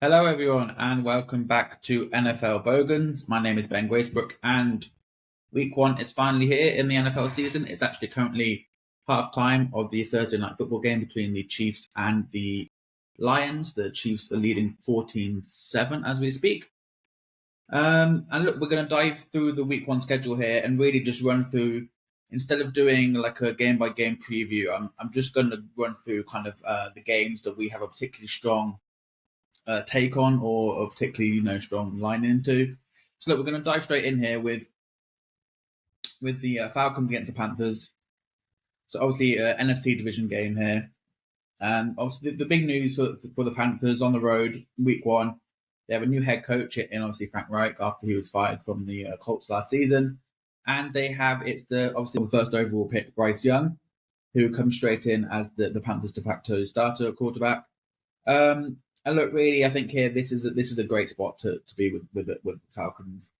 Hello, everyone, and welcome back to NFL Bogans. My name is Ben Gracebrook, and week one is finally here in the NFL season. It's actually currently half time of the Thursday night football game between the Chiefs and the Lions. The Chiefs are leading 14-7 as we speak. And look, we're going to dive through the week one schedule here and really just run through, instead of doing like a game by game preview, I'm just going to run through kind of the games that we have a particularly strong take on or a particularly strong line into. So look, we're going to dive straight in here with the Falcons against the Panthers. So obviously NFC division game here, and obviously the big news for the Panthers on the road week one. They have a new head coach in obviously Frank Reich after he was fired from the Colts last season, and they have obviously the first overall pick Bryce Young, who comes straight in as the Panthers de facto starter at quarterback. And look, really, I think here this is a great spot to be with the Falcons.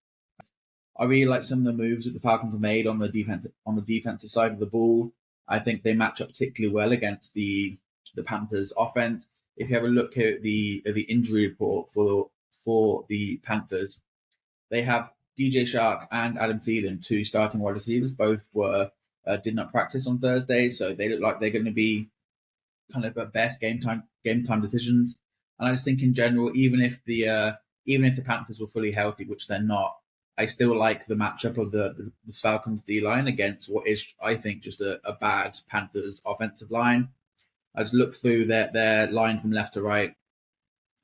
I really like some of the moves that the Falcons have made on the defensive side of the ball. I think they match up particularly well against the Panthers offense. If you have a look here at the injury report for the Panthers, they have DJ Shark and Adam Thielen, two starting wide receivers. Both did not practice on Thursday, so they look like they're going to be kind of at best game time decisions. And I just think in general, even if the Panthers were fully healthy, which they're not, I still like the matchup of the Falcons D line against what is, I think, just a bad Panthers offensive line. I just look through their line from left to right.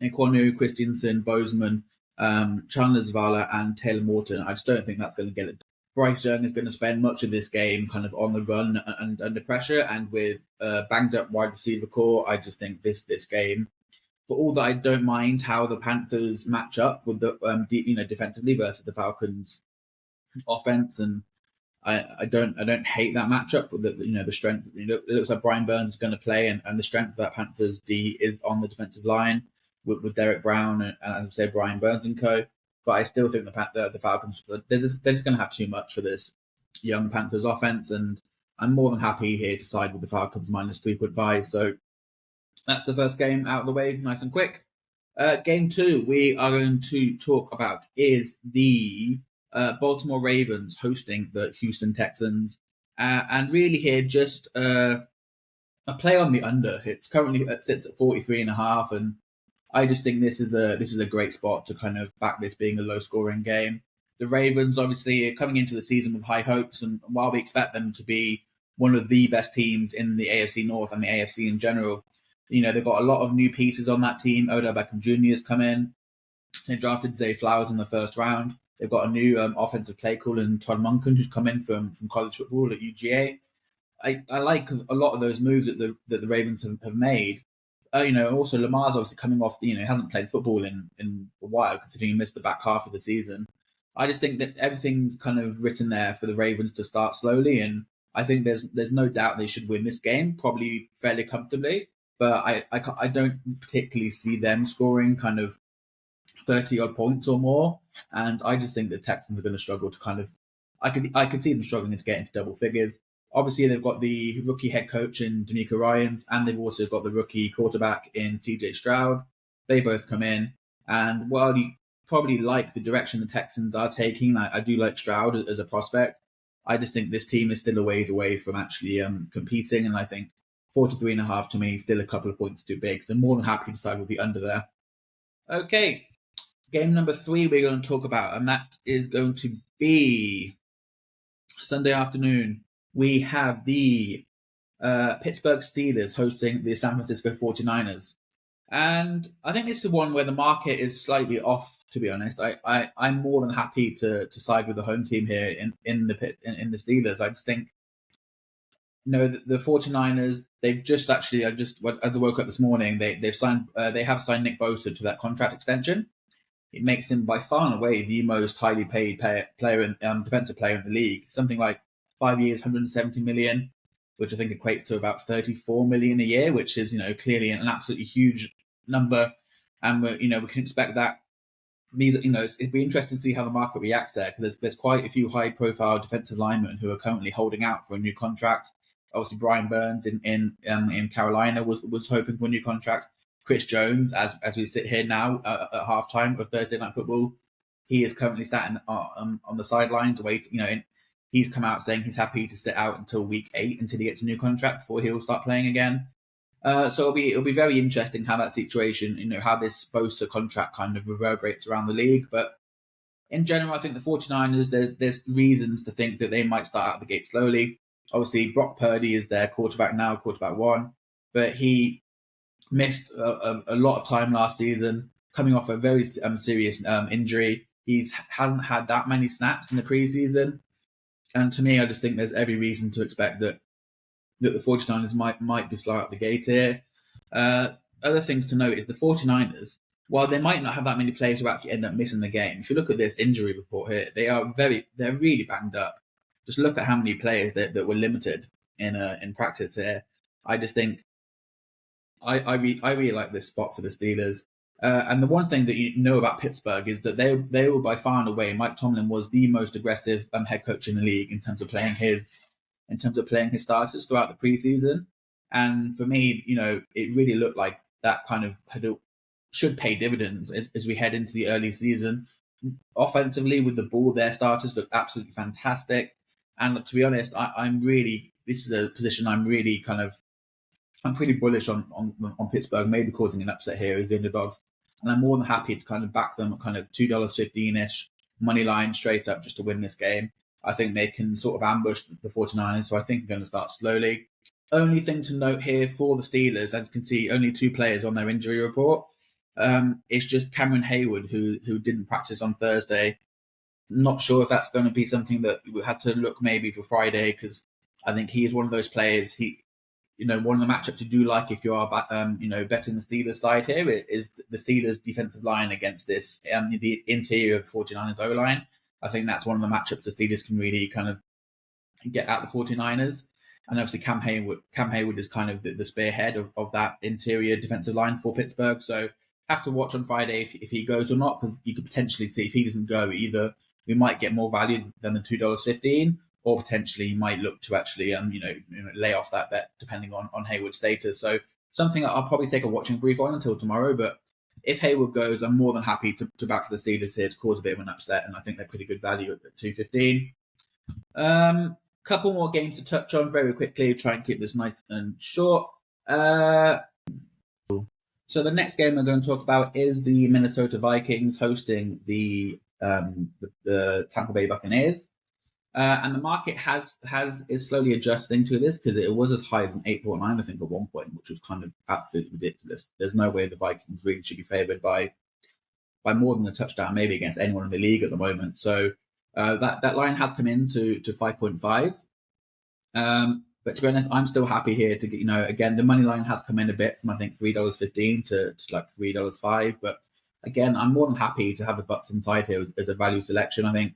Ekwonu, Christensen, Bozeman, Chandler Zavala, and Taylor Morton. I just don't think that's going to get it. Bryce Young is going to spend much of this game kind of on the run and under pressure, and with a banged up wide receiver core, I just think this game, for all that I don't mind how the Panthers match up with the defensively versus the Falcons offense, and I don't hate that matchup. The strength, it looks like Brian Burns is going to play, and the strength of that Panthers D is on the defensive line with Derek Brown and as I say, Brian Burns and co. But I still think the Falcons, they're just going to have too much for this young Panthers offense, and I'm more than happy here to side with the Falcons minus 3.5. So that's the first game out of the way, nice and quick. Game two we are going to talk about is the Baltimore Ravens hosting the Houston Texans. And really here, just a play on the under. It's currently sits at 43.5, and I just think this is a great spot to kind of back this being a low scoring game. The Ravens obviously are coming into the season with high hopes, and while we expect them to be one of the best teams in the AFC North and the AFC in general, they've got a lot of new pieces on that team. Odell Beckham Jr. has come in. They drafted Zay Flowers in the first round. They've got a new offensive play caller in Todd Monken, who's come in from college football at UGA. I like a lot of those moves that the Ravens have made. Also Lamar's obviously coming off. He hasn't played football in a while, considering he missed the back half of the season. I just think that everything's kind of written there for the Ravens to start slowly, and I think there's no doubt they should win this game, probably fairly comfortably. But I don't particularly see them scoring kind of 30 odd points or more, and I just think the Texans are going to struggle to kind of. I could see them struggling to get into double figures. Obviously, they've got the rookie head coach in D'Amico Ryans, and they've also got the rookie quarterback in CJ Stroud. They both come in, and while you probably like the direction the Texans are taking, I do like Stroud as a prospect. I just think this team is still a ways away from actually competing, and I think 43.5 to me is still a couple of points too big. So I'm more than happy to side with the under there. Okay, game number 3 we're going to talk about, and that is going to be Sunday afternoon. We have the Pittsburgh Steelers hosting the San Francisco 49ers. And I think this is one where the market is slightly off, to be honest. I'm more than happy to side with the home team here in the Steelers. I just think, the 49ers, they've just actually, as I woke up this morning, they have signed Nick Bosa to that contract extension. It makes him by far and away the most highly paid defensive player in the league. Something like 5 years, 170 million, which I think equates to about 34 million a year, which is clearly an absolutely huge number. And we can expect that. It'd be interesting to see how the market reacts there, because there's quite a few high-profile defensive linemen who are currently holding out for a new contract. Obviously, Brian Burns in Carolina was hoping for a new contract. Chris Jones, as we sit here now at halftime of Thursday Night Football, he is currently sat on the sidelines waiting. He's come out saying he's happy to sit out until week 8 until he gets a new contract before he'll start playing again. So it'll be very interesting how that situation, how this Bosa contract kind of reverberates around the league. But in general, I think the 49ers, there's reasons to think that they might start out the gate slowly. Obviously, Brock Purdy is their quarterback now, quarterback one, but he missed a lot of time last season, coming off a very serious injury. He hasn't had that many snaps in the preseason. And to me, I just think there's every reason to expect that the 49ers might be slow out the gate here. Other things to note is the 49ers, while they might not have that many players who actually end up missing the game, if you look at this injury report here, they're really banged up. Just look at how many players that were limited in practice here. I just think I really like this spot for the Steelers. And the one thing that you know about Pittsburgh is that they were by far and away, Mike Tomlin was the most aggressive head coach in the league in terms of playing his starters throughout the preseason. And for me, it really looked like that kind of should pay dividends as we head into the early season. Offensively, with the ball, their starters look absolutely fantastic. And to be honest, this is a position I'm pretty bullish on Pittsburgh, maybe causing an upset here as the underdogs. And I'm more than happy to kind of back them at kind of $2.15-ish money line straight up just to win this game. I think they can sort of ambush the 49ers, so I think they're going to start slowly. Only thing to note here for the Steelers, as you can see, only 2 players on their injury report. It's just Cameron Hayward, who didn't practice on Thursday. Not sure if that's going to be something that we had to look maybe for Friday, because I think he is one of those players. One of the matchups you do like if you are, betting the Steelers side here is the Steelers defensive line against this, the interior of 49ers O-line. I think that's one of the matchups the Steelers can really kind of get at the 49ers. And obviously Cam Hayward is kind of the spearhead of that interior defensive line for Pittsburgh. So have to watch on Friday if he goes or not, because you could potentially see if he doesn't go, either we might get more value than the $2.15, or potentially you might look to actually, lay off that bet depending on Hayward's status. So something I'll probably take a watching brief on until tomorrow. But if Hayward goes, I'm more than happy to back the Steelers here to cause a bit of an upset, and I think they're pretty good value at $2.15. Couple more games to touch on very quickly. Try and keep this nice and short. So the next game we're going to talk about is the Minnesota Vikings hosting the Tampa Bay Buccaneers. And the market is slowly adjusting to this, because it was as high as an 8.9, I think, at one point, which was kind of absolutely ridiculous. There's no way the Vikings really should be favoured by more than a touchdown, maybe against anyone in the league at the moment. So that line has come in to 5.5. But to be honest, I'm still happy here to get, again, the money line has come in a bit from, I think, $3.15 to like $3.05. But again, I'm more than happy to have the Bucs inside here as a value selection. I think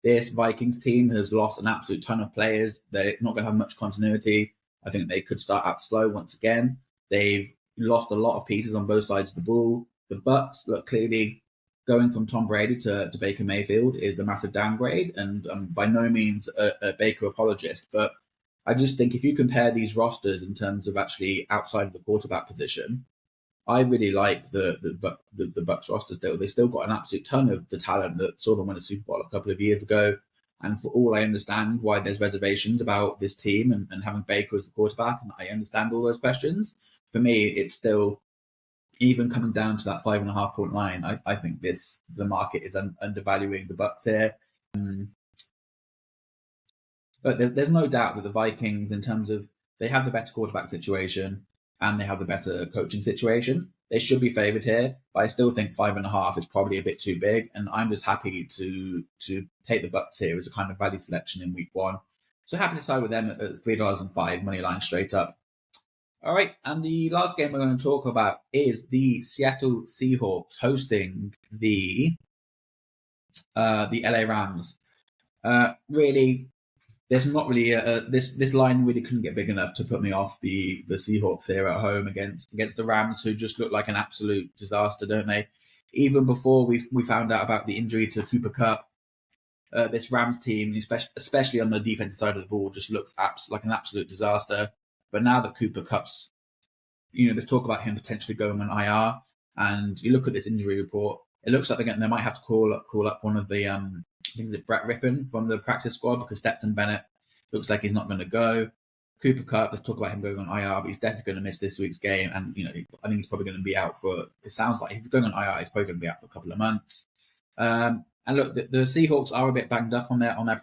this Vikings team has lost an absolute ton of players. They're not going to have much continuity. I think they could start out slow once again. They've lost a lot of pieces on both sides of the ball. The Bucs look clearly going from Tom Brady to Baker Mayfield is a massive downgrade, and by no means a Baker apologist. But I just think if you compare these rosters in terms of actually outside of the quarterback position, I really like the Bucs roster still. They still got an absolute ton of the talent that saw them win a Super Bowl a couple of years ago. And for all I understand why there's reservations about this team and having Baker as the quarterback, and I understand all those questions, for me, it's still, even coming down to that 5.5 point line, I think the market is undervaluing the Bucs here. But there's no doubt that the Vikings, in terms of, they have the better quarterback situation and they have the better coaching situation. They should be favoured here, but I still think 5.5 is probably a bit too big, and I'm just happy to take the Bucs here as a kind of value selection in week 1. So happy to side with them at $3.05 money line straight up. All right, and the last game we're going to talk about is the Seattle Seahawks hosting the LA Rams. Really, there's not really this line really couldn't get big enough to put me off the Seahawks here at home against the Rams, who just look like an absolute disaster, don't they? Even before we found out about the injury to Cooper Kupp, this Rams team, especially on the defensive side of the ball, just looks like an absolute disaster. But now that Cooper Kupp's there's talk about him potentially going on IR. And you look at this injury report, it looks like they might have to call up one of the I think it's Brett Rippon from the practice squad, because Stetson Bennett looks like he's not going to go. Cooper Kupp, let's talk about him going on IR, but he's definitely going to miss this week's game. And, I think he's probably going to be out for, it sounds like if he's going on IR, he's probably going to be out for a couple of months. And look, the Seahawks are a bit banged up on their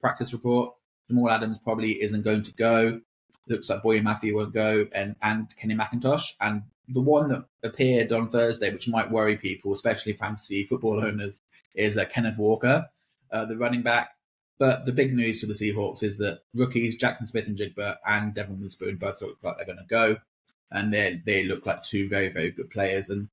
practice report. Jamal Adams probably isn't going to go. Looks like Boye Matthew won't go, and Kenny McIntosh. And the one that appeared on Thursday, which might worry people, especially fantasy football owners, is Kenneth Walker, the running back. But the big news for the Seahawks is that rookies Jackson Smith-Njigba and Devin Witherspoon both look like they're going to go, and they look like two very, very good players. And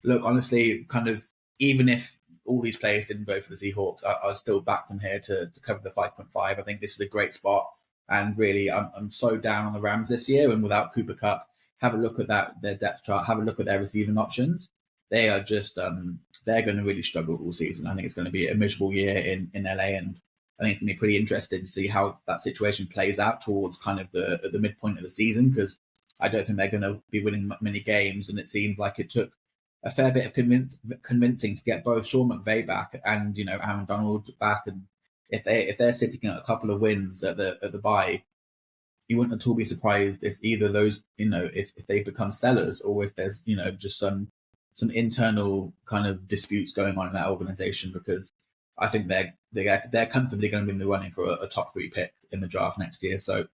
look, honestly, kind of even if all these players didn't go for the Seahawks, I was still back from here to cover the 5.5. I think this is a great spot, and really, I'm so down on the Rams this year. And without Cooper Kupp, have a look at their depth chart, have a look at their receiving options. They are just they're going to really struggle all season. I think it's going to be a miserable year in LA, and I think it's going to be pretty interesting to see how that situation plays out towards kind of the midpoint of the season, because I don't think they're going to be winning many games. And it seemed like it took a fair bit of convincing to get both Sean McVay back and Aaron Donald back. And if they're sitting at a couple of wins at the bye, you wouldn't at all be surprised if either of those, if they become sellers, or if there's just some internal kind of disputes going on in that organization, because I think they're comfortably going to be in the running for a top 3 pick in the draft next year. So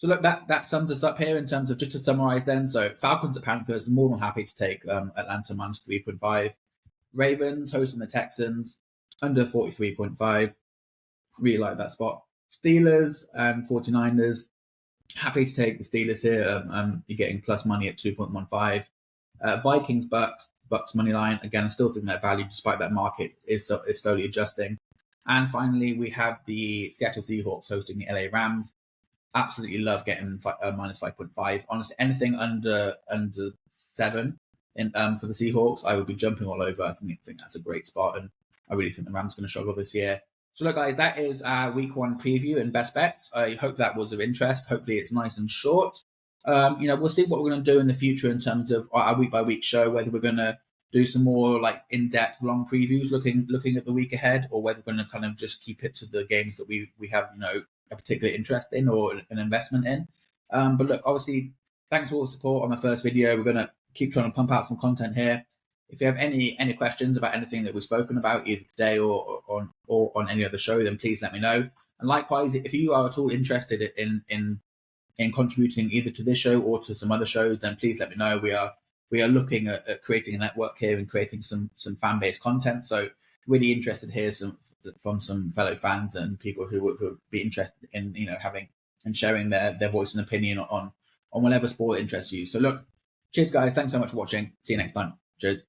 look, that sums us up here in terms of, just to summarize then. So Falcons at Panthers, more than happy to take Atlanta minus 3.5. Ravens hosting the Texans, under 43.5. Really like that spot. Steelers and 49ers, happy to take the Steelers here. You're getting plus money at 2.15. Vikings, Bucks money line. Again, I still think that value, despite that market, is slowly adjusting. And finally, we have the Seattle Seahawks hosting the LA Rams. Absolutely love getting minus 5.5. Honestly, anything under 7 for the Seahawks, I would be jumping all over. I think that's a great spot, and I really think the Rams are going to struggle this year. So look, guys, that is our week 1 preview and best bets. I hope that was of interest. Hopefully it's nice and short. We'll see what we're going to do in the future in terms of our week by week show, whether we're going to do some more like in-depth long previews looking at the week ahead, or whether we're going to kind of just keep it to the games that we have, a particular interest in or an investment in. But look, obviously, thanks for all the support on the first video. We're going to keep trying to pump out some content here. If you have any questions about anything that we've spoken about, either today or on any other show, then please let me know. And likewise, if you are at all interested in contributing either to this show or to some other shows, then please let me know. We are looking at creating a network here and creating some fan-based content. So really interested here from some fellow fans and people who would be interested in having and sharing their voice and opinion on whatever sport interests you. So look, cheers guys, thanks so much for watching. See you next time. Cheers.